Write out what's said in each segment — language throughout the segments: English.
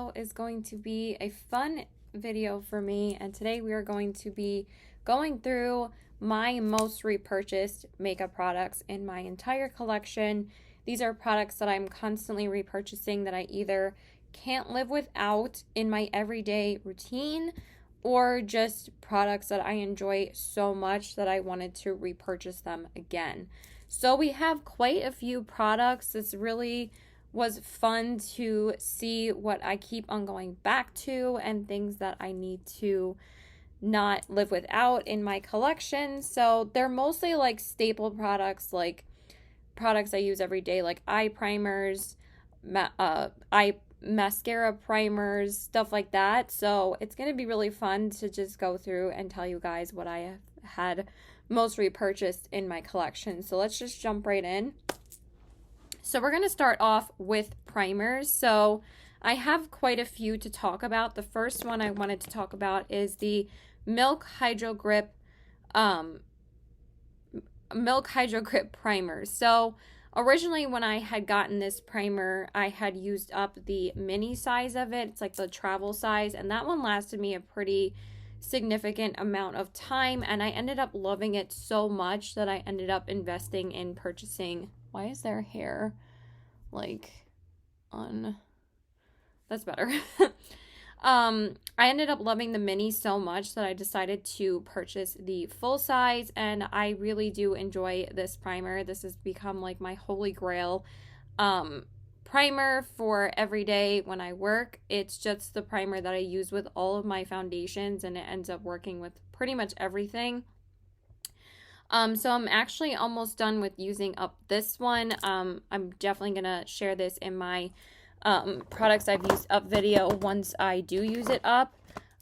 video is going to be a fun video for me, and today we are going to be going through my most repurchased makeup products in my entire collection. These are products that I'm constantly repurchasing that I either can't live without in my everyday routine, or just products that I enjoy so much that I wanted to repurchase them again. So we have quite a few products. This really was fun to see what I keep on going back to and things that I need to not live without in my collection. So they're mostly like staple products, like products I use every day, like eye primers, eye mascara primers, stuff like that. So it's going to be really fun to just go through and tell you guys what I have had most repurchased in my collection. So let's just jump right in. So we're going to start off with primers. So I have quite a few to talk about. The first one I wanted to talk about is the Milk Hydro Grip primer. So originally when I had gotten this primer, I had used up the mini size of it. It's like the travel size, and that one lasted me a pretty significant amount of time, and I ended up loving it so much that I ended up investing in purchasing. Why is there hair like on? That's better. I ended up loving the mini so much that I decided to purchase the full size, and I really do enjoy this primer. This has become like my holy grail primer for every day when I work. It's just the primer that I use with all of my foundations, and it ends up working with pretty much everything. So I'm actually almost done with using up this one. I'm definitely gonna share this in my products I've used up video once I do use it up.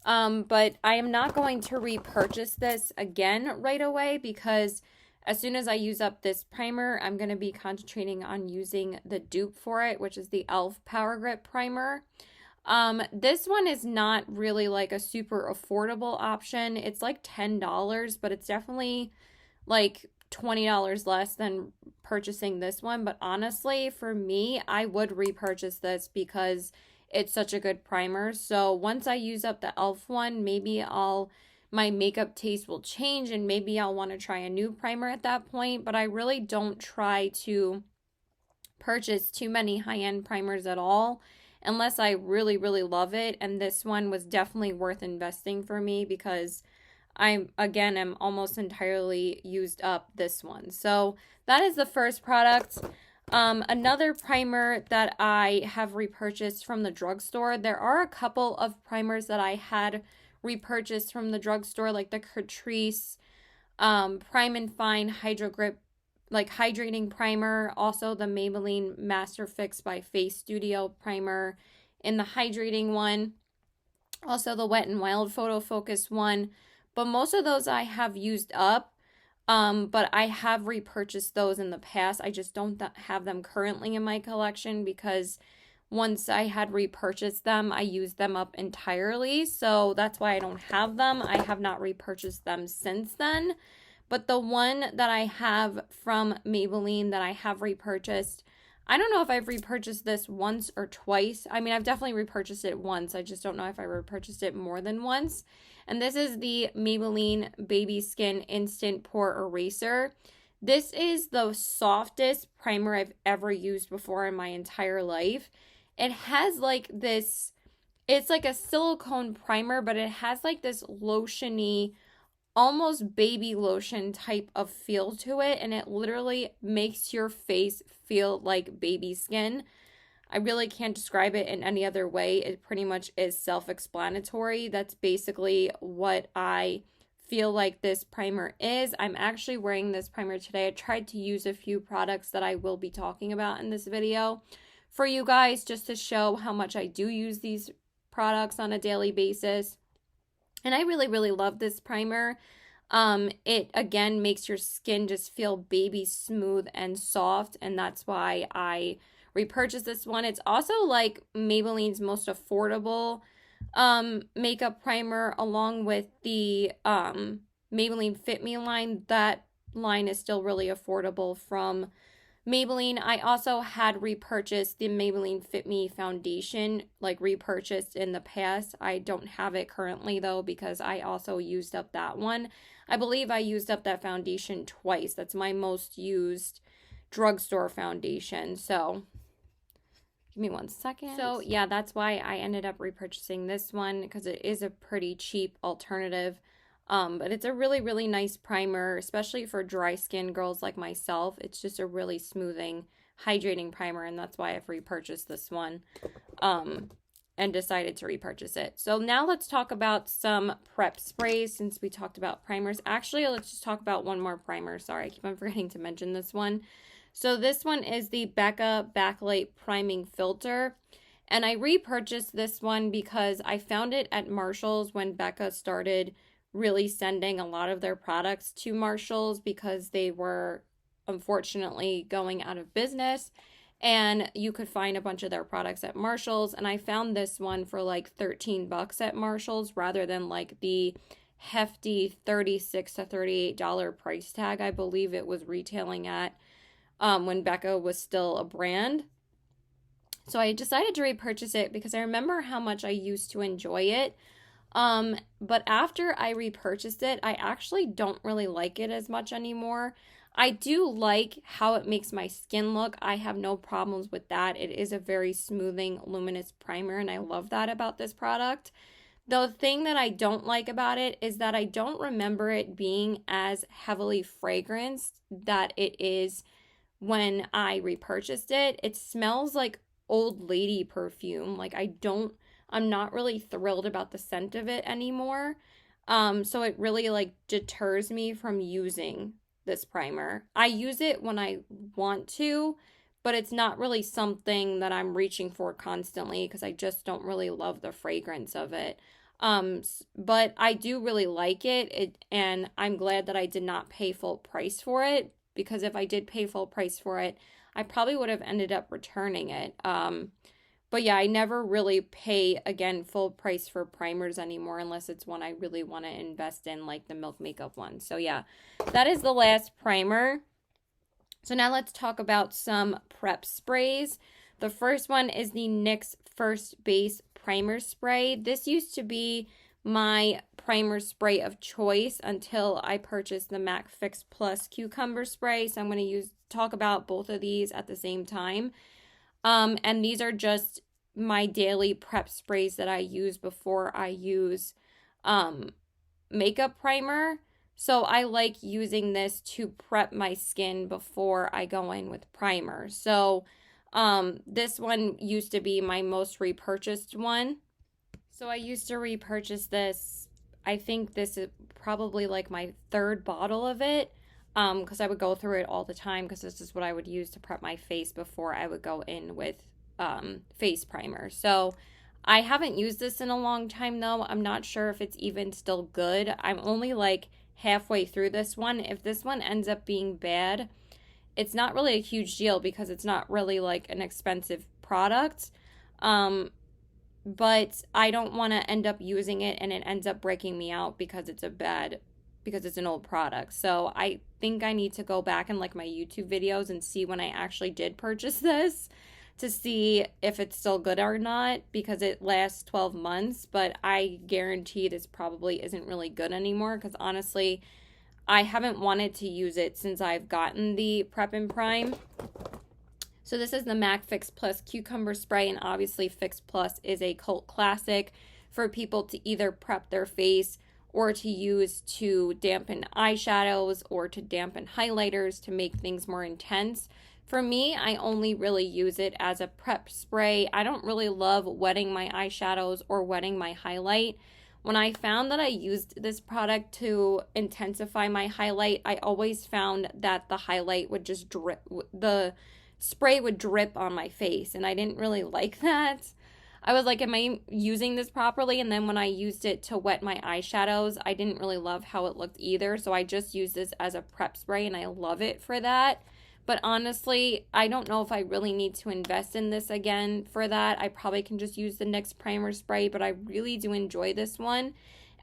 But I am not going to repurchase this again right away, because as soon as I use up this primer, I'm going to be concentrating on using the dupe for it, which is the e.l.f. Power Grip Primer. This one is not really like a super affordable option. It's like $10, but it's definitely like $20 less than purchasing this one. But honestly, for me, I would repurchase this because it's such a good primer. So once I use up the e.l.f. one, maybe my makeup taste will change, and maybe I'll want to try a new primer at that point. But I really don't try to purchase too many high-end primers at all unless I really, really love it. And this one was definitely worth investing for me because I'm almost entirely used up this one. So that is the first product. Another primer that I have repurchased from the drugstore. There are a couple of primers that I had repurchased from the drugstore, like the Catrice Prime and Fine Hydro Grip, like hydrating primer. Also the Maybelline Master Fix by Face Studio primer in the hydrating one. Also the Wet n Wild Photo Focus one. But most of those I have used up, but I have repurchased those in the past. I just don't have them currently in my collection because once I had repurchased them, I used them up entirely. So that's why I don't have them. I have not repurchased them since then. But the one that I have from Maybelline that I have repurchased, I don't know if I've repurchased this once or twice. I mean, I've definitely repurchased it once. I just don't know if I repurchased it more than once. And this is the Maybelline Baby Skin Instant Pore Eraser. This is the softest primer I've ever used before in my entire life. It has like this, it's like a silicone primer, but it has like this lotiony, almost baby lotion type of feel to it, and it literally makes your face feel like baby skin. I really can't describe it in any other way. It pretty much is self-explanatory. That's basically what I feel like this primer is. I'm actually wearing this primer today. I tried to use a few products that I will be talking about in this video for you guys, just to show how much I do use these products on a daily basis. And I really, really love this primer. It again makes your skin just feel baby smooth and soft, and that's why I repurchased this one. It's also like Maybelline's most affordable makeup primer, along with the Maybelline Fit Me line. That line is still really affordable from Maybelline, I also had repurchased the Maybelline Fit Me Foundation, like repurchased in the past. I don't have it currently though because I also used up that one. I believe I used up that foundation twice. That's my most used drugstore foundation. So give me 1 second. So yeah, that's why I ended up repurchasing this one because it is a pretty cheap alternative. But it's a really, really nice primer, especially for dry skin girls like myself. It's just a really smoothing, hydrating primer, and that's why I've repurchased this one, and decided to repurchase it. So now let's talk about some prep sprays since we talked about primers. Actually, let's just talk about one more primer. Sorry, I keep on forgetting to mention this one. So this one is the Becca Backlight Priming Filter. And I repurchased this one because I found it at Marshall's when Becca started really sending a lot of their products to Marshall's because they were unfortunately going out of business, and you could find a bunch of their products at Marshall's, and I found this one for like 13 bucks at Marshall's rather than like the hefty $36 to $38 price tag I believe it was retailing at when Becca was still a brand. So I decided to repurchase it because I remember how much I used to enjoy it. But after I repurchased it, I actually don't really like it as much anymore. I do like how it makes my skin look. I have no problems with that. It is a very smoothing, luminous primer, and I love that about this product. The thing that I don't like about it is that I don't remember it being as heavily fragranced that it is when I repurchased it. It smells like old lady perfume. Like I'm not really thrilled about the scent of it anymore. So it really like deters me from using this primer. I use it when I want to, but it's not really something that I'm reaching for constantly because I just don't really love the fragrance of it. But I do really like it, and I'm glad that I did not pay full price for it, because if I did pay full price for it, I probably would have ended up returning it. But yeah, I never really pay, again, full price for primers anymore unless it's one I really want to invest in, like the Milk Makeup one. So yeah, that is the last primer. So now let's talk about some prep sprays. The first one is the NYX First Base Primer Spray. This used to be my primer spray of choice until I purchased the MAC Fix Plus Cucumber Spray. So I'm going to talk about both of these at the same time. And these are just my daily prep sprays that I use before I use makeup primer. So I like using this to prep my skin before I go in with primer. So this one used to be my most repurchased one. So I used to repurchase this. I think this is probably like my third bottle of it. Because I would go through it all the time because this is what I would use to prep my face before I would go in with face primer. So I haven't used this in a long time though. I'm not sure if it's even still good. I'm only like halfway through this one. If this one ends up being bad, it's not really a huge deal because it's not really like an expensive product. But I don't want to end up using it and it ends up breaking me out because it's an old product. So I think I need to go back and like my YouTube videos and see when I actually did purchase this to see if it's still good or not, because it lasts 12 months, but I guarantee this probably isn't really good anymore because honestly, I haven't wanted to use it since I've gotten the Prep and Prime. So this is the MAC Fix Plus Cucumber Spray, and obviously Fix Plus is a cult classic for people to either prep their face or to use to dampen eyeshadows or to dampen highlighters to make things more intense. For me, I only really use it as a prep spray. I don't really love wetting my eyeshadows or wetting my highlight. When I found that I used this product to intensify my highlight, I always found that the highlight would just drip, the spray would drip on my face, and I didn't really like that. I was like, am I using this properly? And then when I used it to wet my eyeshadows, I didn't really love how it looked either. So I just used this as a prep spray and I love it for that. But honestly, I don't know if I really need to invest in this again for that. I probably can just use the NYX primer spray, but I really do enjoy this one.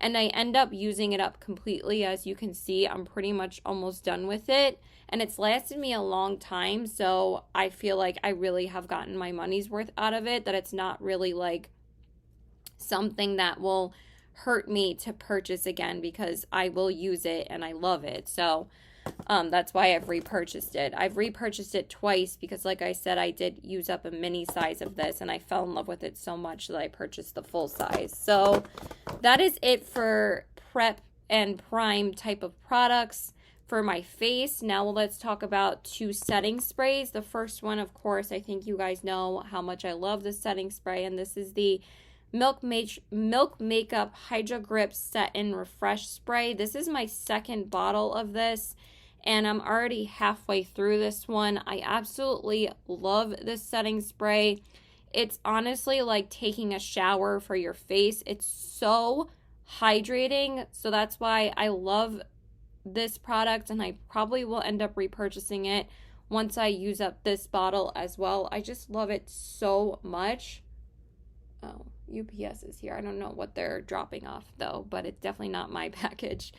and I end up using it up completely. As you can see, I'm pretty much almost done with it, and it's lasted me a long time, so I feel like I really have gotten my money's worth out of it, that it's not really like something that will hurt me to purchase again, because I will use it and I love it. So that's why I've repurchased it. I've repurchased it twice because, like I said, I did use up a mini size of this and I fell in love with it so much that I purchased the full size. So that is it for prep and prime type of products for my face. Now let's talk about 2 setting sprays. The first one, of course, I think you guys know how much I love this setting spray, and this is the Milk Makeup Hydra Grip Set and Refresh Spray. This is my second bottle of this, and I'm already halfway through this one. I absolutely love this setting spray. It's honestly like taking a shower for your face. It's so hydrating, so that's why I love this product, and I probably will end up repurchasing it once I use up this bottle as well. I just love it so much. Oh, UPS is here. I don't know what they're dropping off though, but it's definitely not my package.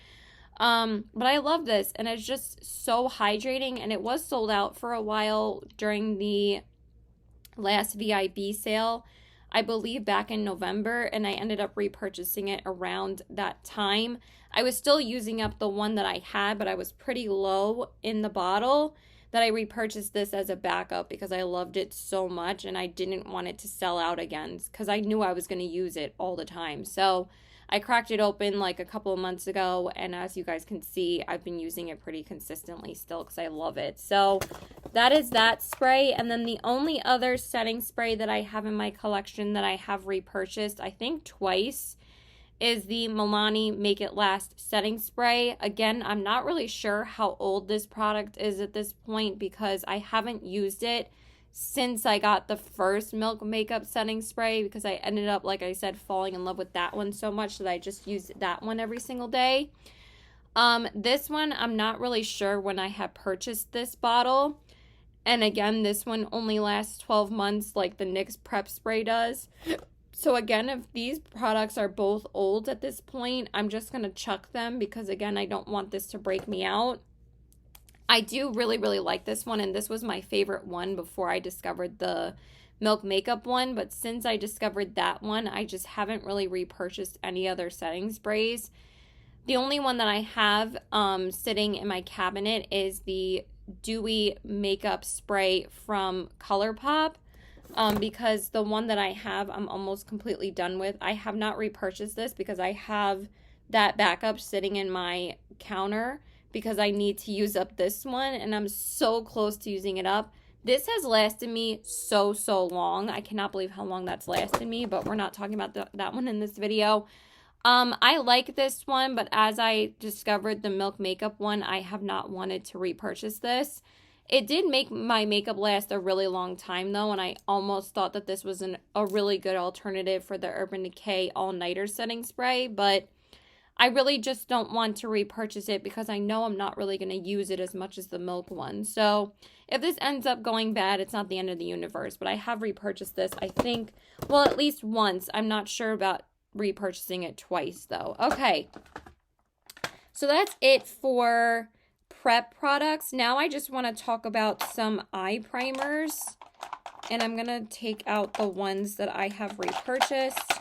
But I love this, and it's just so hydrating, and it was sold out for a while during the last VIB sale, I believe back in November, and I ended up repurchasing it around that time. I was still using up the one that I had, but I was pretty low in the bottle that I repurchased this as a backup because I loved it so much and I didn't want it to sell out again because I knew I was going to use it all the time. So I cracked it open like a couple of months ago, and as you guys can see, I've been using it pretty consistently still because I love it. So that is that spray. And then the only other setting spray that I have in my collection that I have repurchased, I think twice, is the Milani Make It Last setting spray. Again, I'm not really sure how old this product is at this point because I haven't used it since I got the first Milk Makeup setting spray, because I ended up, like I said, falling in love with that one so much that I just used that one every single day. This one, I'm not really sure when I had purchased this bottle. And again, this one only lasts 12 months like the NYX Prep Spray does. So again, if these products are both old at this point, I'm just going to chuck them because, again, I don't want this to break me out. I do really, really like this one, and this was my favorite one before I discovered the Milk Makeup one. But since I discovered that one, I just haven't really repurchased any other setting sprays. The only one that I have sitting in my cabinet is the Dewy Makeup Spray from Colourpop. Because the one that I have, I'm almost completely done with. I have not repurchased this because I have that backup sitting in my counter because I need to use up this one, and I'm so close to using it up. This has lasted me so long. I cannot believe how long that's lasted me, but we're not talking about that one in this video. I like this one, but as I discovered the Milk Makeup one, I have not wanted to repurchase this. It did make my makeup last a really long time though, and I almost thought that this was a really good alternative for the Urban Decay All-Nighter setting spray, but I really just don't want to repurchase it because I know I'm not really going to use it as much as the Milk one. So if this ends up going bad, it's not the end of the universe, but I have repurchased this, I think, well, at least once. I'm not sure about repurchasing it twice though. Okay, so that's it for prep products. Now I just want to talk about some eye primers, and I'm going to take out the ones that I have repurchased.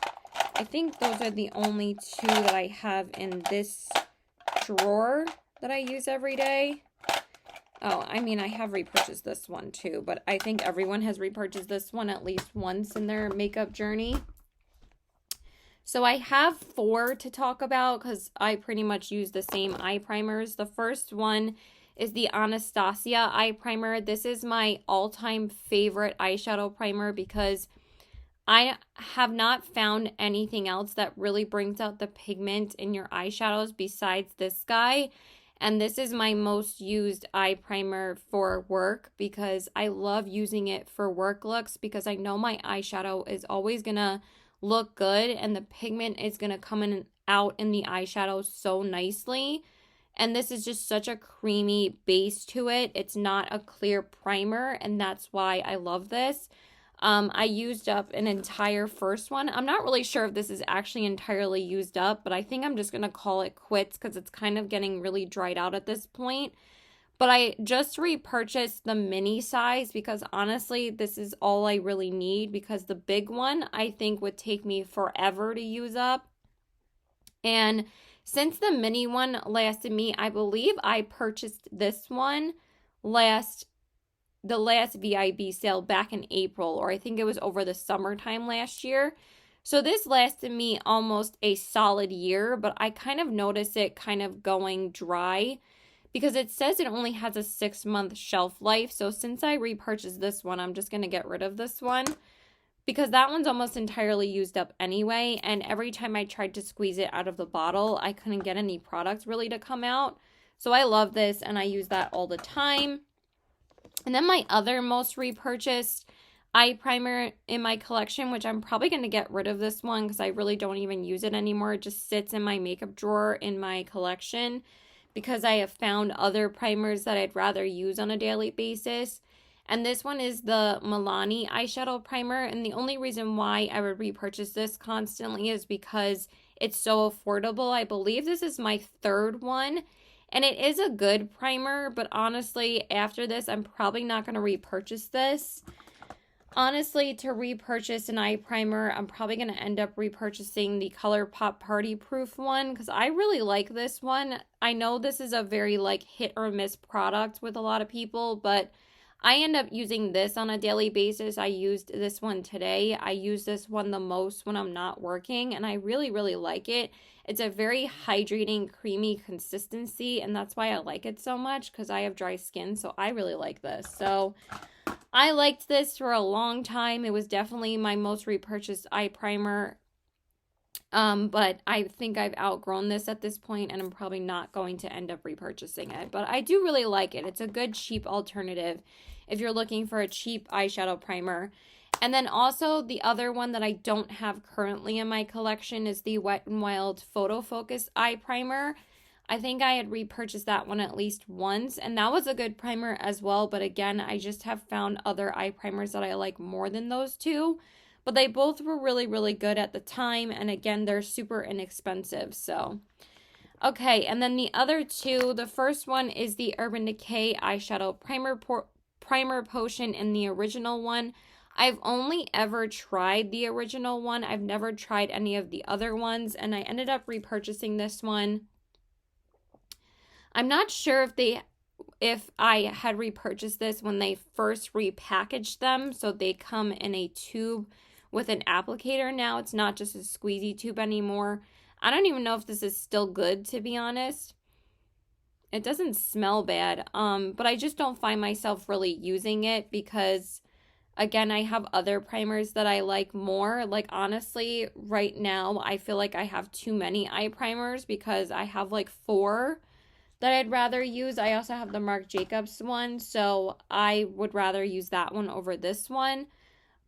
I think those are the only 2 that I have in this drawer that I use every day. Oh, I mean, I have repurchased this one too, but I think everyone has repurchased this one at least once in their makeup journey. So I have 4 to talk about because I pretty much use the same eye primers. The first one is the Anastasia Eye Primer. This is my all-time favorite eyeshadow primer because I have not found anything else that really brings out the pigment in your eyeshadows besides this guy. And this is my most used eye primer for work because I love using it for work looks because I know my eyeshadow is always going to look good and the pigment is going to come out in the eyeshadow so nicely. And this is just such a creamy base to it. It's not a clear primer, and that's why I love this. I used up an entire first one. I'm not really sure if this is actually entirely used up, but I think I'm just going to call it quits because it's kind of getting really dried out at this point. But I just repurchased the mini size because honestly, this is all I really need because the big one I think would take me forever to use up. And since the mini one lasted me, I believe I purchased this one the last VIB sale back in April, or I think it was over the summertime last year. So this lasted me almost a solid year, but I kind of noticed it kind of going dry because it says it only has a 6-month shelf life. So since I repurchased this one, I'm just going to get rid of this one because that one's almost entirely used up anyway. And every time I tried to squeeze it out of the bottle, I couldn't get any products really to come out. So I love this and I use that all the time. And then my other most repurchased eye primer in my collection, which I'm probably going to get rid of this one because I really don't even use it anymore. It just sits in my makeup drawer in my collection because I have found other primers that I'd rather use on a daily basis. And this one is the Milani eyeshadow primer. And the only reason why I would repurchase this constantly is because it's so affordable. I believe this is my third one. And it is a good primer, but honestly, after this, I'm probably not going to repurchase this. Honestly, to repurchase an eye primer, I'm probably going to end up repurchasing the Colourpop Party Proof one because I really like this one. I know this is a very like hit or miss product with a lot of people, but I end up using this on a daily basis. I used this one today. I use this one the most when I'm not working, and I really, really like it. It's a very hydrating, creamy consistency, and that's why I like it so much because I have dry skin, so I really like this. So I liked this for a long time. It was definitely my most repurchased eye primer, but I think I've outgrown this at this point, and I'm probably not going to end up repurchasing it. But I do really like it. It's a good, cheap alternative if you're looking for a cheap eyeshadow primer. And then also the other one that I don't have currently in my collection is the Wet n Wild Photo Focus Eye Primer. I think I had repurchased that one at least once, and that was a good primer as well. But again, I just have found other eye primers that I like more than those two. But they both were really, really good at the time. And again, they're super inexpensive. So, okay. And then the other two, the first one is the Urban Decay Eyeshadow Primer Potion in the original one. I've only ever tried the original one. I've never tried any of the other ones. And I ended up repurchasing this one. I'm not sure if I had repurchased this when they first repackaged them. So they come in a tube with an applicator now. It's not just a squeezy tube anymore. I don't even know if this is still good, to be honest. It doesn't smell bad, but I just don't find myself really using it because, again, I have other primers that I like more. Like, honestly, right now, I feel like I have too many eye primers because I have like 4 that I'd rather use. I also have the Marc Jacobs one, so I would rather use that one over this one.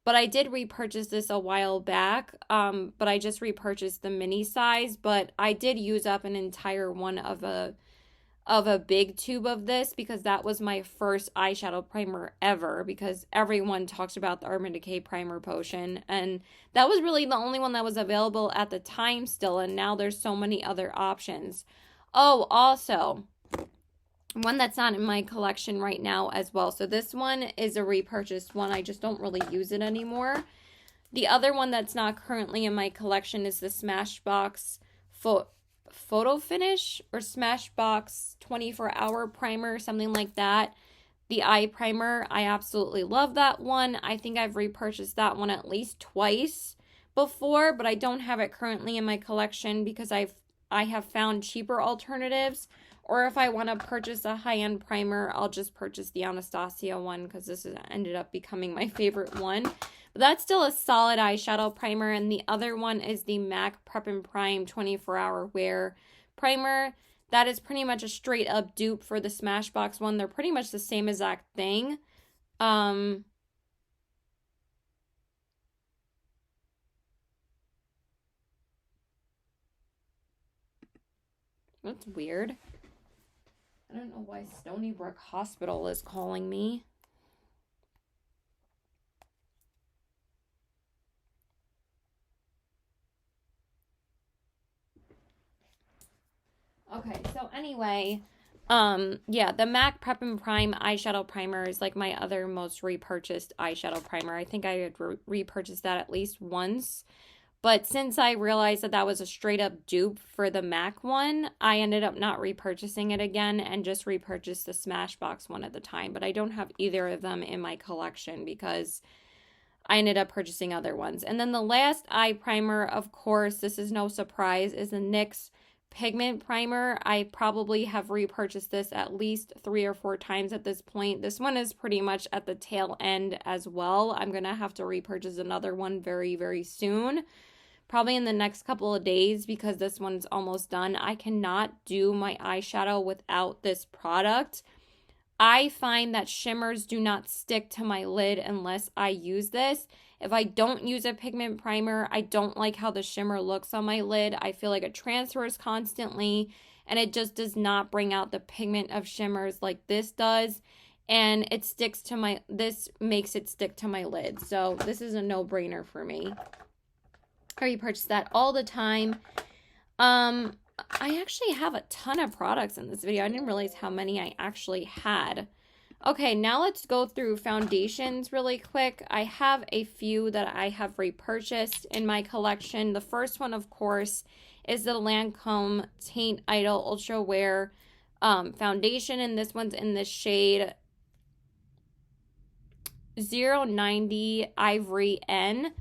But I did repurchase this a while back, but I just repurchased the mini size, but I did use up an entire one of a big tube of this because that was my first eyeshadow primer ever because everyone talks about the Urban Decay Primer Potion, and that was really the only one that was available at the time still, and now there's so many other options. Oh, also, one that's not in my collection right now as well. So this one is a repurchased one. I just don't really use it anymore. The other one that's not currently in my collection is the Smashbox Photo Finish or Smashbox 24-hour primer, something like that. The eye primer, I absolutely love that one. I think I've repurchased that one at least twice before, but I don't have it currently in my collection because I have found cheaper alternatives. Or if I want to purchase a high-end primer, I'll just purchase the Anastasia one because this has ended up becoming my favorite one. But that's still a solid eyeshadow primer. And the other one is the Mac Prep and Prime 24-hour wear primer. That is pretty much a straight-up dupe for the Smashbox one. They're pretty much the same exact thing. That's weird. I don't know why Stony Brook Hospital is calling me. anyway, yeah, the Mac Prep and Prime eyeshadow primer is like my other most repurchased eyeshadow primer. I think I had repurchased that at least once. But since I realized that that was a straight up dupe for the Mac one, I ended up not repurchasing it again and just repurchased the Smashbox one at the time. But I don't have either of them in my collection because I ended up purchasing other ones. And then the last eye primer, of course, this is no surprise, is the NYX Pigment Primer. I probably have repurchased this at least 3 or 4 times at this point. This one is pretty much at the tail end as well. I'm going to have to repurchase another one very, very soon. Probably in the next couple of days because this one's almost done. I cannot do my eyeshadow without this product. I find that shimmers do not stick to my lid unless I use this. If I don't use a pigment primer, I don't like how the shimmer looks on my lid. I feel like it transfers constantly and it just does not bring out the pigment of shimmers like this does. And it sticks to my, this makes it stick to my lid. So this is a no-brainer for me. I repurchase that all the time. I actually have a ton of products in this video. I didn't realize how many I actually had. Okay, now let's go through foundations really quick. I have a few that I have repurchased in my collection. The first one, of course, is the Lancome Teint Idol Ultra Wear foundation. And this one's in the shade 090 Ivory N.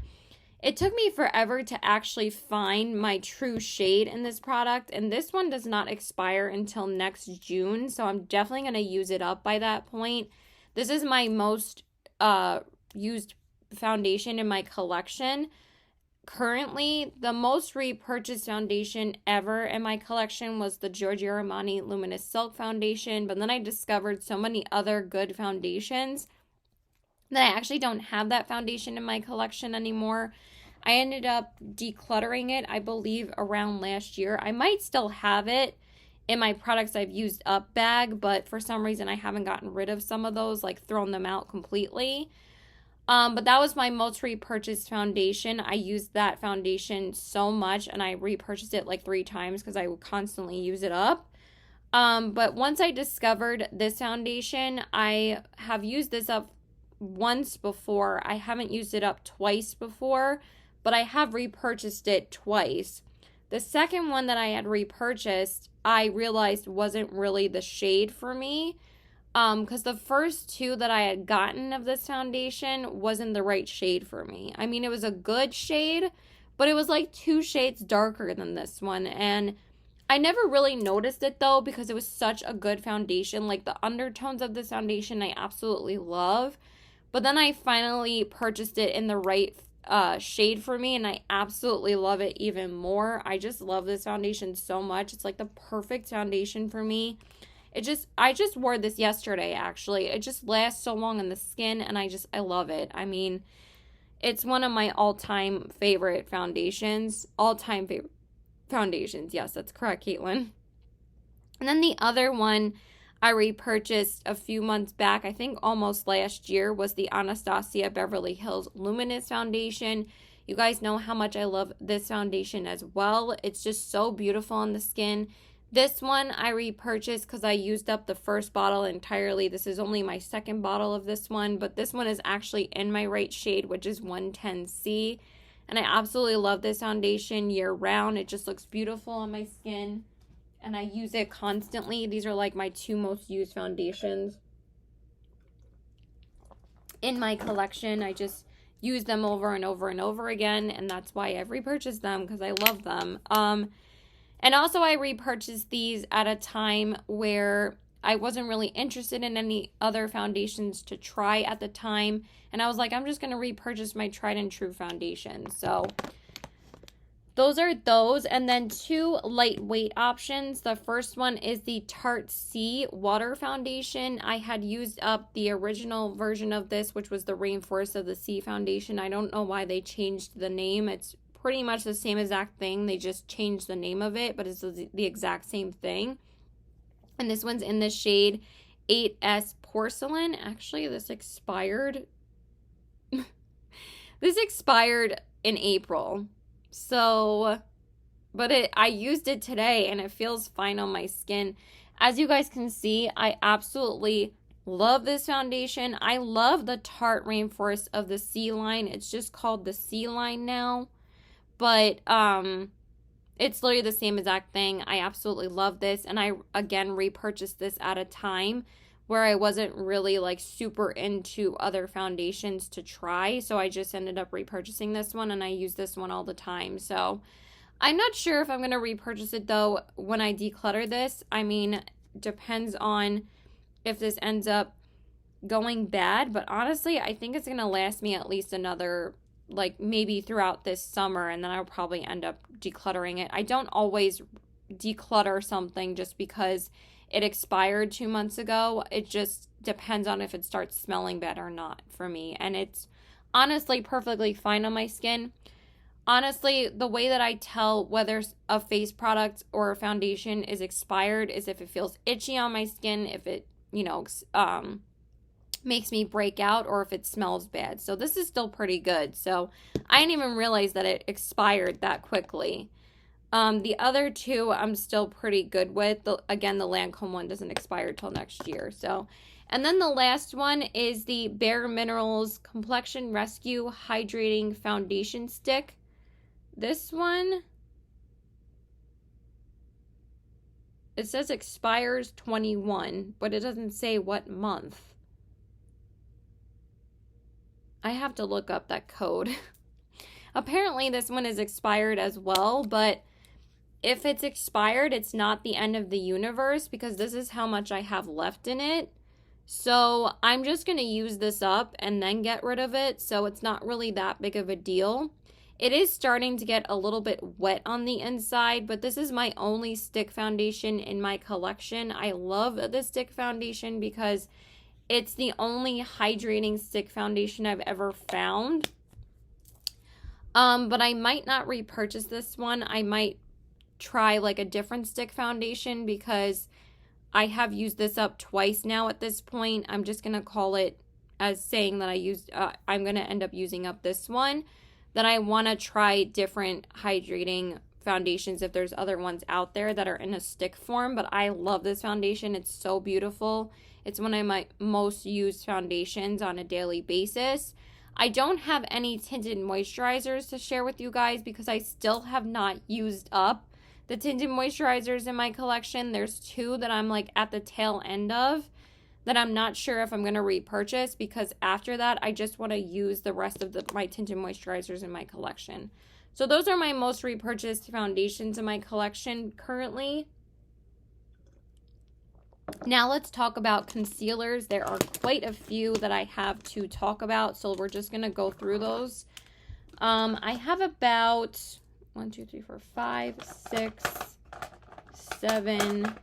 It took me forever to actually find my true shade in this product, and this one does not expire until next June, so I'm definitely going to use it up by that point. This is my most used foundation in my collection. Currently, the most repurchased foundation ever in my collection was the Giorgio Armani Luminous Silk Foundation, but then I discovered so many other good foundations that I actually don't have that foundation in my collection anymore. I ended up decluttering it, I believe, around last year. I might still have it in my products I've used up bag, but for some reason I haven't gotten rid of some of those, like thrown them out completely. But that was my most repurchased foundation. I used that foundation so much, and I repurchased it like 3 times because I would constantly use it up. But once I discovered this foundation, I have used this up once before. I haven't used it up twice before, but I have repurchased it twice. The second one that I had repurchased, I realized wasn't really the shade for me, because the first 2 that I had gotten of this foundation wasn't the right shade for me. I mean, it was a good shade, but it was like 2 shades darker than this one, and I never really noticed it though because it was such a good foundation. Like the undertones of this foundation I absolutely love. But then I finally purchased it in the right shade for me, and I absolutely love it even more. I just love this foundation so much. It's like the perfect foundation for me. I just wore this yesterday, actually. It just lasts so long on the skin, and I love it. I mean, it's one of my all-time favorite foundations. All-time favorite foundations. Yes, that's correct, Caitlin. And then the other one I repurchased a few months back, I think almost last year, was the Anastasia Beverly Hills Luminous Foundation. You guys know how much I love this foundation as well. It's just so beautiful on the skin. This one I repurchased because I used up the first bottle entirely. This is only my second bottle of this one, but this one is actually in my right shade, which is 110C. And I absolutely love this foundation year round. It just looks beautiful on my skin, and I use it constantly. These are like my 2 most used foundations in my collection. I just use them over and over and over again, and that's why I've repurchased them, because I love them. And also I repurchased these at a time where I wasn't really interested in any other foundations to try at the time, and I was like, I'm just going to repurchase my tried and true foundation. So those are those. And then 2 lightweight options. The first one is the Tarte C Water Foundation. I had used up the original version of this, which was the Rainforest of the Sea Foundation. I don't know why they changed the name. It's pretty much the same exact thing. They just changed the name of it, but it's the exact same thing. And this one's in the shade 8S Porcelain. Actually, this expired. This expired in April. So but I used it today and it feels fine on my skin. As you guys can see, I absolutely love this foundation. I love the Tarte Rainforest of the C line. It's just called the C line now, but it's literally the same exact thing. I absolutely love this, and I again repurchased this at a time where I wasn't really like super into other foundations to try, so I just ended up repurchasing this one, and I use this one all the time. So I'm not sure if I'm going to repurchase it though when I declutter this. I mean, depends on if this ends up going bad, but honestly, I think it's going to last me at least another, like maybe throughout this summer, and then I'll probably end up decluttering it. I don't always declutter something just because it expired 2 months ago. It just depends on if it starts smelling bad or not for me, and it's honestly perfectly fine on my skin. Honestly, the way that I tell whether a face product or a foundation is expired is if it feels itchy on my skin, if it, makes me break out, or if it smells bad. So this is still pretty good. So I didn't even realize that it expired that quickly. The other two I'm still pretty good with. Again, the Lancome one doesn't expire till next year. So, and then the last one is the Bare Minerals Complexion Rescue Hydrating Foundation Stick. This one, it says expires 21, but it doesn't say what month. I have to look up that code. Apparently this one is expired as well, but if it's expired, it's not the end of the universe because this is how much I have left in it. So I'm just going to use this up and then get rid of it. So it's not really that big of a deal. It is starting to get a little bit wet on the inside, but this is my only stick foundation in my collection. I love the stick foundation because it's the only hydrating stick foundation I've ever found. But I might not repurchase this one. I might try like a different stick foundation because I have used this up twice now at this point. I'm just going to call it as saying that I'm going to end up using up this one. Then I want to try different hydrating foundations if there's other ones out there that are in a stick form. But I love this foundation. It's so beautiful. It's one of my most used foundations on a daily basis. I don't have any tinted moisturizers to share with you guys because I still have not used up the tinted moisturizers in my collection. There's two that I'm like at the tail end of that I'm not sure if I'm going to repurchase because after that, I just want to use the rest of my tinted moisturizers in my collection. So those are my most repurchased foundations in my collection currently. Now let's talk about concealers. There are quite a few that I have to talk about, so we're just going to go through those. I have about 1, 2, 3, 4, 5, 6, 7,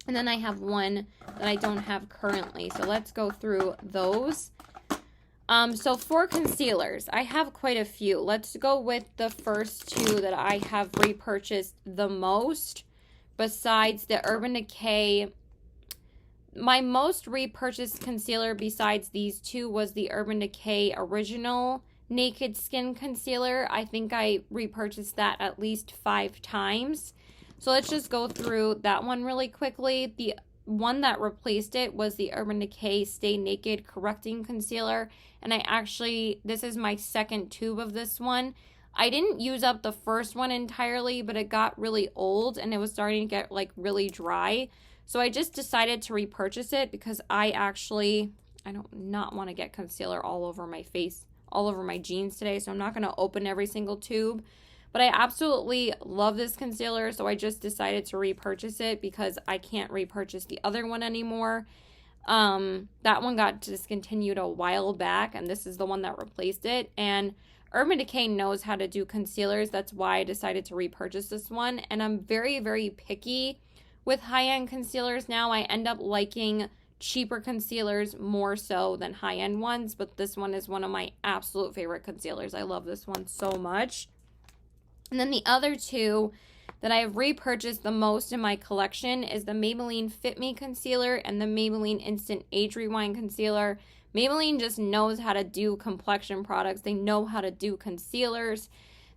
and then I have one that I don't have currently. So let's go through those. So for concealers, I have quite a few. Let's go with the first two that I have repurchased the most besides the Urban Decay. My most repurchased concealer besides these two was the Urban Decay Original Naked Skin Concealer. I think I repurchased that at least 5 times. So let's just go through that one really quickly. The one that replaced it was the Urban Decay Stay Naked Correcting Concealer. And this is my second tube of this one. I didn't use up the first one entirely, but it got really old and it was starting to get like really dry. So I just decided to repurchase it because I don't not want to get concealer all over my face, all over my jeans today. So I'm not going to open every single tube. But I absolutely love this concealer, so I just decided to repurchase it because I can't repurchase the other one anymore. That one got discontinued a while back, and this is the one that replaced it. And Urban Decay knows how to do concealers. That's why I decided to repurchase this one. And I'm very, very picky with high-end concealers now. I end up liking cheaper concealers more so than high-end ones, but this one is one of my absolute favorite concealers. I love this one so much. And then the other two that I have repurchased the most in my collection is the Maybelline Fit Me Concealer and the Maybelline Instant Age Rewind Concealer. Maybelline just knows how to do complexion products. They know how to do concealers.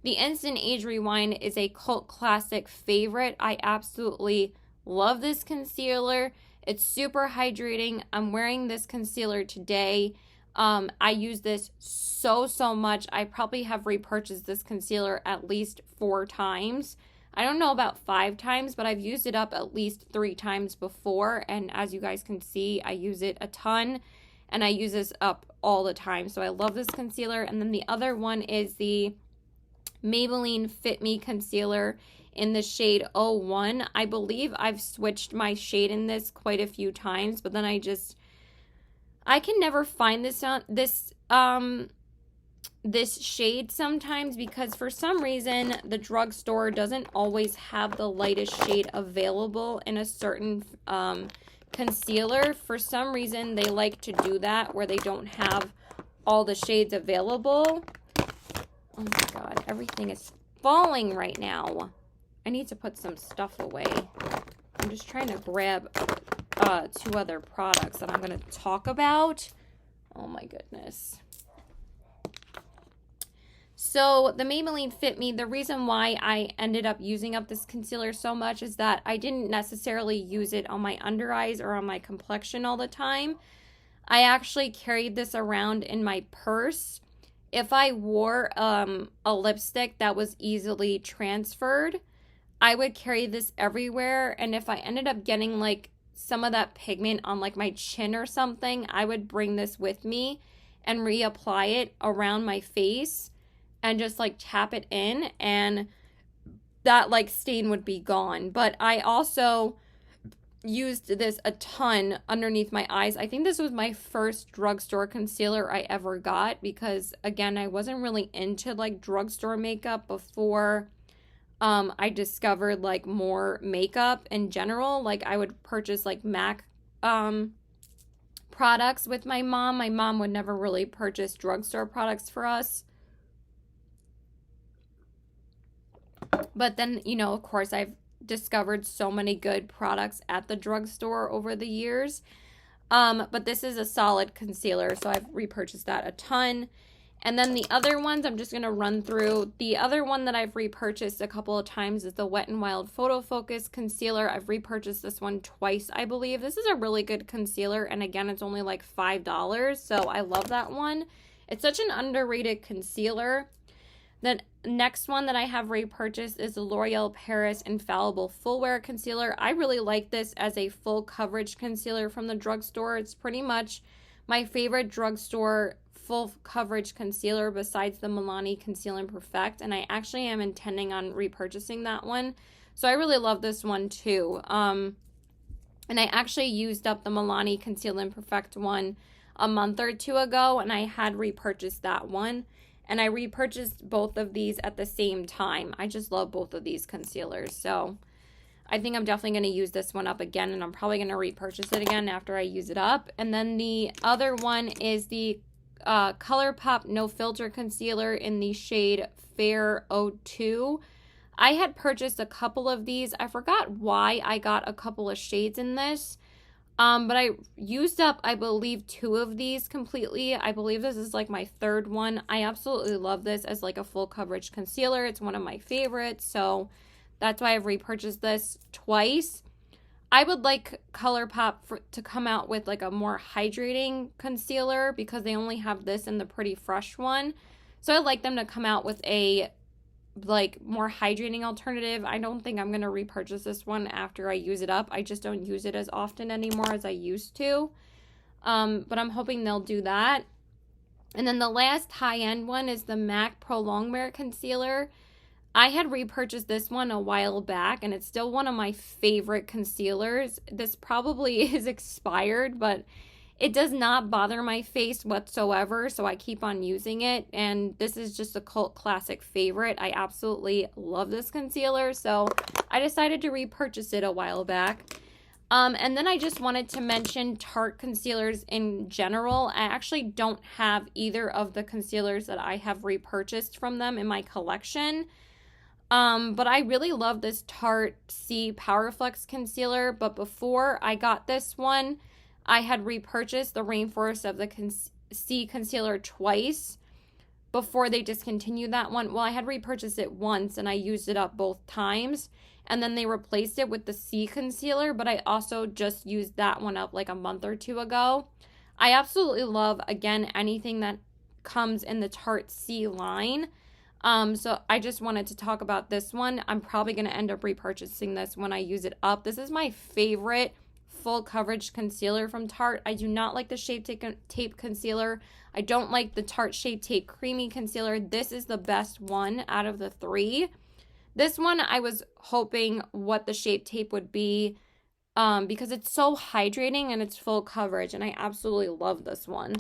The Instant Age Rewind is a cult classic favorite. I absolutely love this concealer. It's super hydrating. I'm wearing this concealer today. I use this so much. I probably have repurchased this concealer at least 4 times. I don't know about 5 times, but I've used it up at least 3 times before. And as you guys can see, I use it a ton and I use this up all the time. So I love this concealer. And then the other one is the Maybelline Fit Me Concealer in the shade 01. I believe I've switched my shade in this quite a few times, but then I can never find this shade sometimes because for some reason the drugstore doesn't always have the lightest shade available in a certain concealer. For some reason they like to do that where they don't have all the shades available. Oh my god, everything is falling right now. I need to put some stuff away. I'm just trying to grab 2 other products that I'm going to talk about. Oh my goodness. So the Maybelline Fit Me, the reason why I ended up using up this concealer so much is that I didn't necessarily use it on my under eyes or on my complexion all the time. I actually carried this around in my purse. If I wore a lipstick that was easily transferred, I would carry this everywhere. And if I ended up getting like some of that pigment on like my chin or something, I would bring this with me and reapply it around my face and just like tap it in, and that like stain would be gone. But I also used this a ton underneath my eyes. I think this was my first drugstore concealer I ever got because again, I wasn't really into like drugstore makeup before I discovered like more makeup in general. Like I would purchase like Mach products with my mom. My mom would never really purchase drugstore products for us. But then, you know, of course, I've discovered so many good products at the drugstore over the years. But this is a solid concealer, so I've repurchased that a ton. And then the other ones I'm just going to run through. The other one that I've repurchased a couple of times is the Wet n Wild Photo Focus Concealer. I've repurchased this one twice, I believe. This is a really good concealer, and again, it's only like $5, so I love that one. It's such an underrated concealer. The next one that I have repurchased is the L'Oreal Paris Infallible Full Wear Concealer. I really like this as a full coverage concealer from the drugstore. It's pretty much my favorite drugstore full coverage concealer besides the Milani Conceal and Perfect, and I actually am intending on repurchasing that one. So I really love this one too. And I actually used up the Milani Conceal and Perfect one a month or 2 ago, and I had repurchased that one. And I repurchased both of these at the same time. I just love both of these concealers. So I think I'm definitely going to use this one up again, and I'm probably going to repurchase it again after I use it up. And then the other one is the Colourpop No Filter Concealer in the shade Fair 02. I had purchased a couple of these. I forgot why I got a couple of shades in this. But I used up, I believe, 2 of these completely. I believe this is like my 3rd one. I absolutely love this as like a full coverage concealer. It's one of my favorites, so that's why I've repurchased this twice. I would like Colourpop to come out with like a more hydrating concealer because they only have this in the Pretty Fresh one. So I'd like them to come out with a like more hydrating alternative. I don't think I'm going to repurchase this one after I use it up. I just don't use it as often anymore as I used to. But I'm hoping they'll do that. And then the last high-end one is the Mach Pro Longwear Concealer. I had repurchased this one a while back, and it's still one of my favorite concealers. This probably is expired, but it does not bother my face whatsoever, so I keep on using it, and this is just a cult classic favorite. I absolutely love this concealer, so I decided to repurchase it a while back. And then I just wanted to mention Tarte concealers in general. I actually don't have either of the concealers that I have repurchased from them in my collection. But I really love this Tarte C Power Flex concealer, but before I got this one, I had repurchased the Rainforest of the C Concealer twice before they discontinued that one. Well, I had repurchased it once and I used it up both times. And then they replaced it with the C Concealer, but I also just used that one up like a month or two ago. I absolutely love, again, anything that comes in the Tarte C line. So I just wanted to talk about this one. I'm probably going to end up repurchasing this when I use it up. This is my favorite full coverage concealer from Tarte. I do not like the Shape Tape concealer. I don't like the Tarte Shape Tape Creamy Concealer. This is the best one out of the three. This one, I was hoping what the Shape Tape would be because it's so hydrating and it's full coverage, and I absolutely love this one.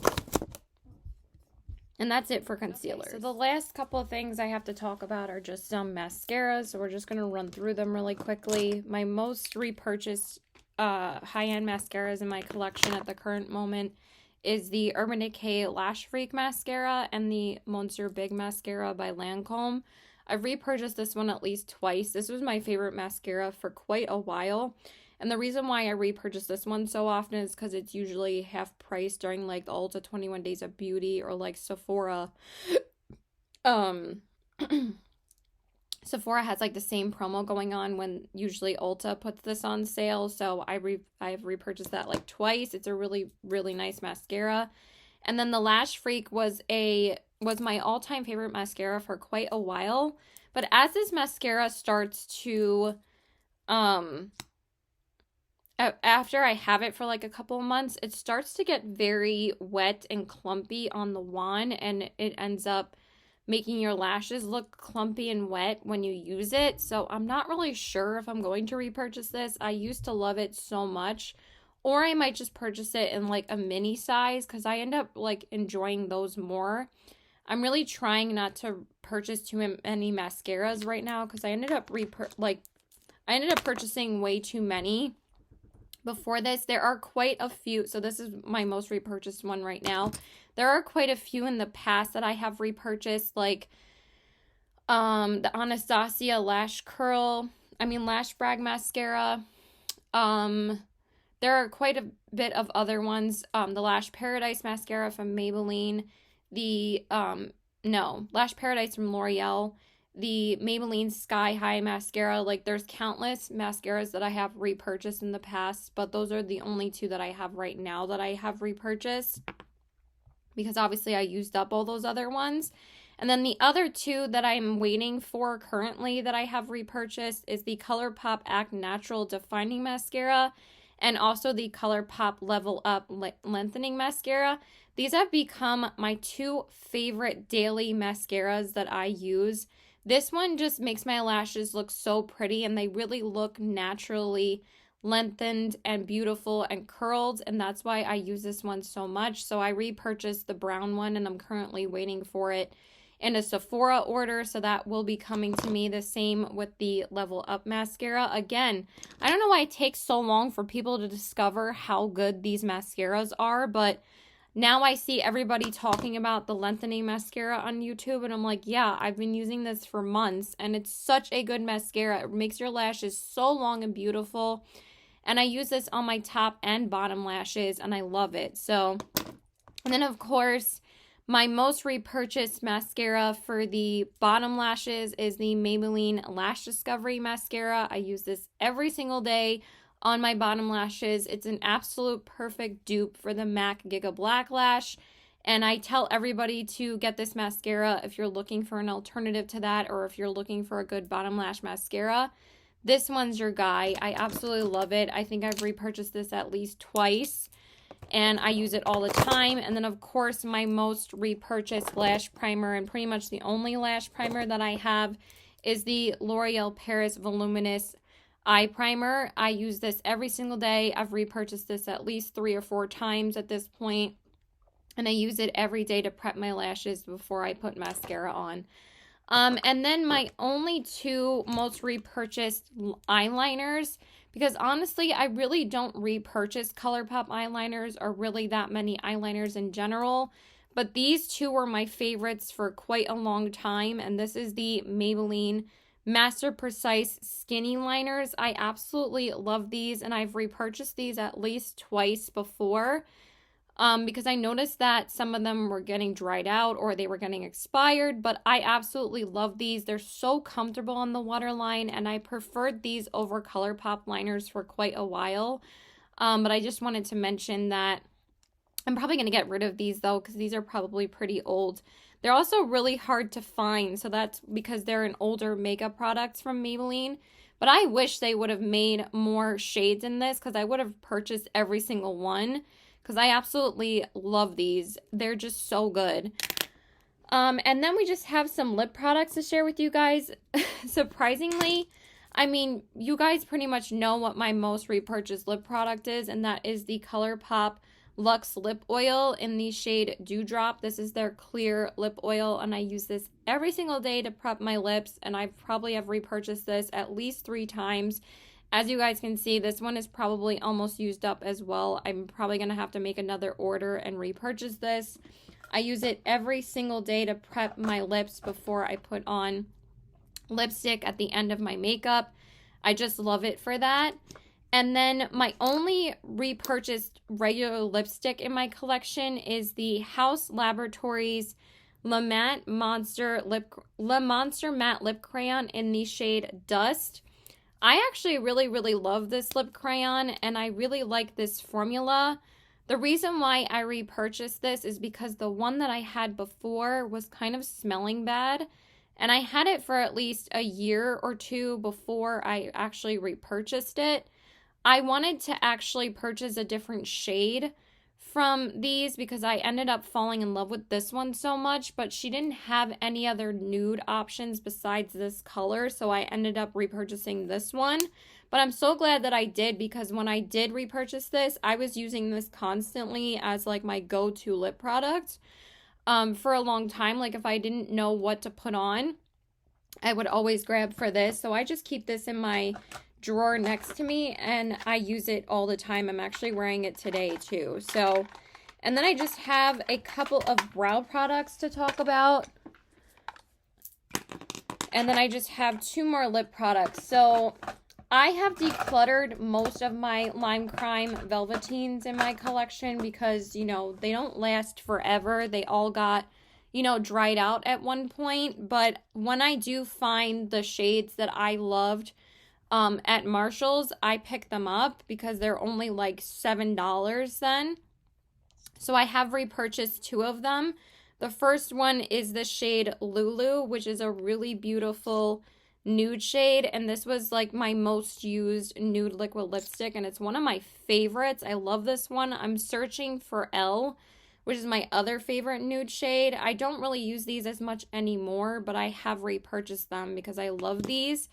And that's it for concealers. Okay, so the last couple of things I have to talk about are just some mascaras, so we're just going to run through them really quickly. My most repurchased high-end mascaras in my collection at the current moment is the Urban Decay Lash Freak Mascara and the Monster Big Mascara by Lancome. I've repurchased this one at least twice. This was my favorite mascara for quite a while. And the reason why I repurchase this one so often is because it's usually half price during like the Ulta 21 Days of Beauty or like Sephora. Sephora has like the same promo going on when usually Ulta puts this on sale. So I've repurchased that like twice. It's a really, really nice mascara. And then the Lash Freak was my all-time favorite mascara for quite a while. But as this mascara starts to, after I have it for like a couple of months, it starts to get very wet and clumpy on the wand, and it ends up making your lashes look clumpy and wet when you use it. So I'm not really sure if I'm going to repurchase this. I used to love it so much. Or I might just purchase it in like a mini size because I end up like enjoying those more. I'm really trying not to purchase too many mascaras right now because I ended up purchasing way too many before this. There are quite a few, so this is my most repurchased one right now. There are quite a few in the past that I have repurchased, like the Anastasia Lash Brag Mascara. There are quite a bit of other ones. The Lash Paradise Mascara from Maybelline. Lash Paradise from L'Oreal. The Maybelline Sky High Mascara. Like, there's countless mascaras that I have repurchased in the past, but those are the only two that I have right now that I have repurchased, because obviously I used up all those other ones. And then the other two that I'm waiting for currently that I have repurchased is the Colourpop Act Natural Defining Mascara and also the Colourpop Level Up Lengthening Mascara. These have become my two favorite daily mascaras that I use. This one just makes my lashes look so pretty, and they really look naturally lengthened and beautiful and curled, and that's why I use this one so much. So I repurchased the brown one, and I'm currently waiting for it in a Sephora order, so that will be coming to me. The same with the Level Up Mascara. Again, I don't know why it takes so long for people to discover how good these mascaras are, but now I see everybody talking about the Lengthening Mascara on YouTube, and I'm like, yeah, I've been using this for months, and it's such a good mascara. It makes your lashes so long and beautiful, and I use this on my top and bottom lashes, and I love it. So, and then of course, my most repurchased mascara for the bottom lashes is the Maybelline Lash Discovery Mascara. I use this every single day on my bottom lashes. It's an absolute perfect dupe for the Mach Giga Black Lash. And I tell everybody to get this mascara if you're looking for an alternative to that, or if you're looking for a good bottom lash mascara. This one's your guy. I absolutely love it. I think I've repurchased this at least twice, and I use it all the time. And then, of course, my most repurchased lash primer, and pretty much the only lash primer that I have, is the L'Oreal Paris Voluminous Eye Primer. I use this every single day. I've repurchased this at least 3 or 4 times at this point, and I use it every day to prep my lashes before I put mascara on. And then my only two most repurchased eyeliners, because honestly, I really don't repurchase Colourpop eyeliners or really that many eyeliners in general. But these two were my favorites for quite a long time. And this is the Maybelline Master Precise Skinny Liners. I absolutely love these, and I've repurchased these at least twice before because I noticed that some of them were getting dried out or they were getting expired, but I absolutely love these. They're so comfortable on the waterline, and I preferred these over Colourpop liners for quite a while. But I just wanted to mention that I'm probably going to get rid of these though, because these are probably pretty old. They're also really hard to find, so that's because they're an older makeup products from Maybelline. But I wish they would have made more shades in this, because I would have purchased every single one, because I absolutely love these. They're just so good. And then we just have some lip products to share with you guys. Surprisingly, I mean, you guys pretty much know what my most repurchased lip product is, and that is the Colourpop Luxe Lip Oil in the shade Dewdrop. This is their clear lip oil, and I use this every single day to prep my lips, and I probably have repurchased this at least 3 times. As you guys can see, this one is probably almost used up as well. I'm probably going to have to make another order and repurchase this. I use it every single day to prep my lips before I put on lipstick at the end of my makeup. I just love it for that. And then my only repurchased regular lipstick in my collection is the Haus Laboratories Le Monster Matte Lip Crayon in the shade Dust. I actually really love this lip crayon, and I really like this formula. The reason why I repurchased this is because the one that I had before was kind of smelling bad, and I had it for at least a year or 2 before I actually repurchased it. I wanted to actually purchase a different shade from these because I ended up falling in love with this one so much, but she didn't have any other nude options besides this color, so I ended up repurchasing this one. But I'm so glad that I did, because when I did repurchase this, I was using this constantly as like my go-to lip product for a long time. Like if I didn't know what to put on, I would always grab for this. So I just keep this in my drawer next to me, and I use it all the time. I'm actually wearing it today too. So, and then I just have a couple of brow products to talk about. And then I just have 2 more lip products. So I have decluttered most of my Lime Crime Velveteens in my collection because, you know, they don't last forever. They all got, you know, dried out at one point. But when I do find the shades that I loved at Marshall's, I pick them up because they're only like $7 then. So I have repurchased 2 of them. The first one is the shade Lulu, which is a really beautiful nude shade, and this was like my most used nude liquid lipstick, and it's one of my favorites. I love this one. I'm searching for L, which is my other favorite nude shade. I don't really use these as much anymore, but I have repurchased them because I love these.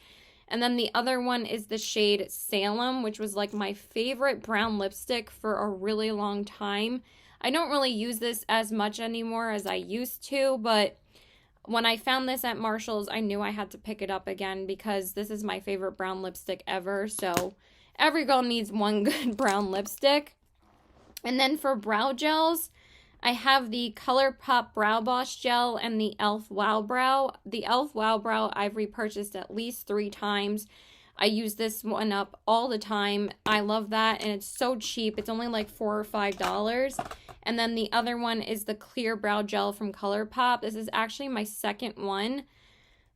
And then the other one is the shade Salem, which was like my favorite brown lipstick for a really long time. I don't really use this as much anymore as I used to, but when I found this at Marshall's, I knew I had to pick it up again because this is my favorite brown lipstick ever. So every girl needs one good brown lipstick. And then for brow gels, I have the Colourpop Brow Boss Gel and the e.l.f. Wow Brow. The e.l.f. Wow Brow I've repurchased at least 3 times. I use this one up all the time. I love that, and it's so cheap. It's only like $4 or $5. And then the other one is the Clear Brow Gel from Colourpop. This is actually my second one.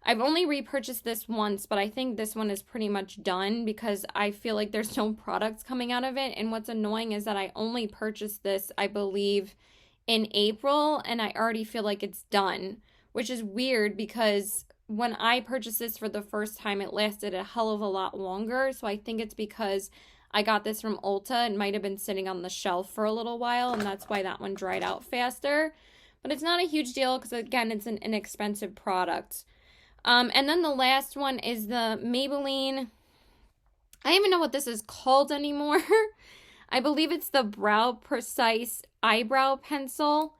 I've only repurchased this once, but I think this one is pretty much done because I feel like there's no products coming out of it. And what's annoying is that I only purchased this, I believe, in April, and I already feel like it's done, which is weird because when I purchased this for the first time, it lasted a hell of a lot longer. So I think it's because I got this from Ulta. It might have been sitting on the shelf for a little while, and that's why that one dried out faster. But it's not a huge deal because, again, it's an inexpensive product. And then the last one is the Maybelline. I don't even know what this is called anymore. I believe it's the Brow Precise Eyebrow Pencil.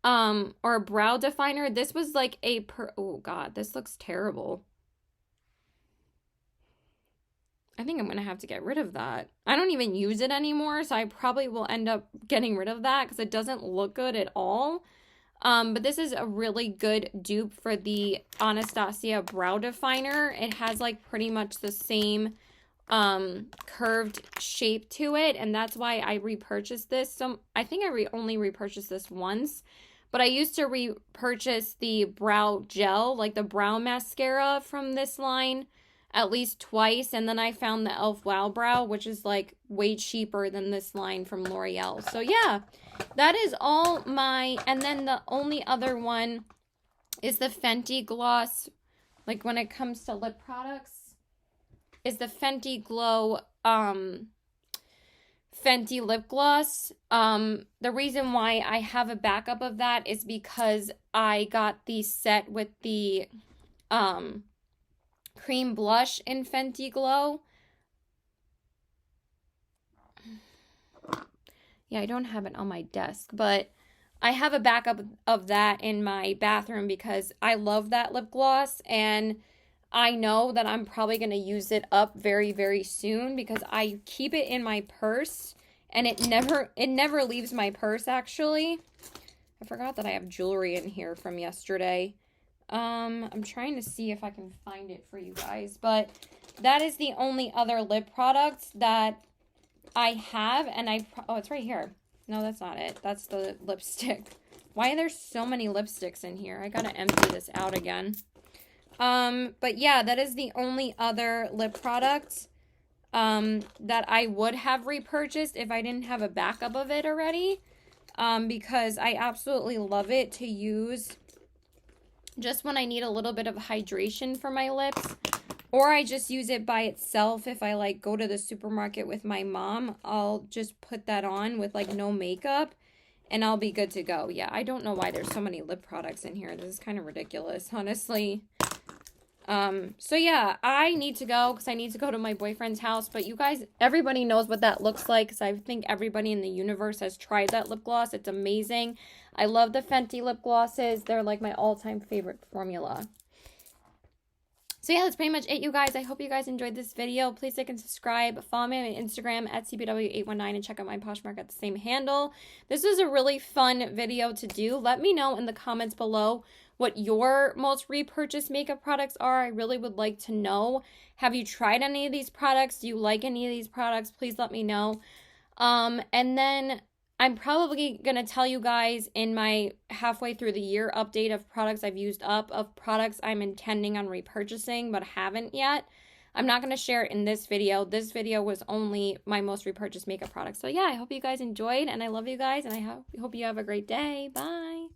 Or a brow definer. This was like a oh god, this looks terrible. I think I'm gonna have to get rid of that. I don't even use it anymore, so I probably will end up getting rid of that because it doesn't look good at all. But this is a really good dupe for the Anastasia Brow Definer. It has like pretty much the same curved shape to it, and that's why I repurchased this. So I think I only repurchased this once, but I used to repurchase the brow gel, like the brow mascara from this line, at least twice, and then I found the e.l.f. Wow Brow, which is like way cheaper than this line from L'Oreal. So yeah, that is all my, and then the only other one is the Fenty Gloss, like when it comes to lip products, is the Fenty Glow Fenty Lip Gloss. The reason why I have a backup of that is because I got the set with the cream blush in Fenty Glow. Yeah, I don't have it on my desk, but I have a backup of that in my bathroom because I love that lip gloss, and I know that I'm probably going to use it up very, very soon because I keep it in my purse, and it never leaves my purse, actually. I forgot that I have jewelry in here from yesterday. I'm trying to see if I can find it for you guys, but that is the only other lip product that I have, and oh, it's right here. No, that's not it. That's the lipstick. Why are there so many lipsticks in here? I gotta empty this out again. But yeah, that is the only other lip product that I would have repurchased if I didn't have a backup of it already, because I absolutely love it to use just when I need a little bit of hydration for my lips, or I just use it by itself. If I like go to the supermarket with my mom, I'll just put that on with like no makeup and I'll be good to go. Yeah, I don't know why there's so many lip products in here. This is kind of ridiculous, honestly. So yeah, I need to go because I need to go to my boyfriend's house, but you guys, everybody knows what that looks like because I think everybody in the universe has tried that lip gloss. It's amazing. I love the Fenty lip glosses. They're like my all-time favorite formula. So yeah, that's pretty much it, you guys. I hope you guys enjoyed this video. Please like and subscribe. Follow me on Instagram at CBW819 and check out my Poshmark at the same handle. This was a really fun video to do. Let me know in the comments below what your most repurchased makeup products are. I really would like to know. Have you tried any of these products? Do you like any of these products? Please let me know. And then I'm probably going to tell you guys in my halfway through the year update of products I've used up, of products I'm intending on repurchasing but haven't yet. I'm not going to share it in this video. This video was only my most repurchased makeup products. So yeah, I hope you guys enjoyed, and I love you guys, and I hope you have a great day. Bye.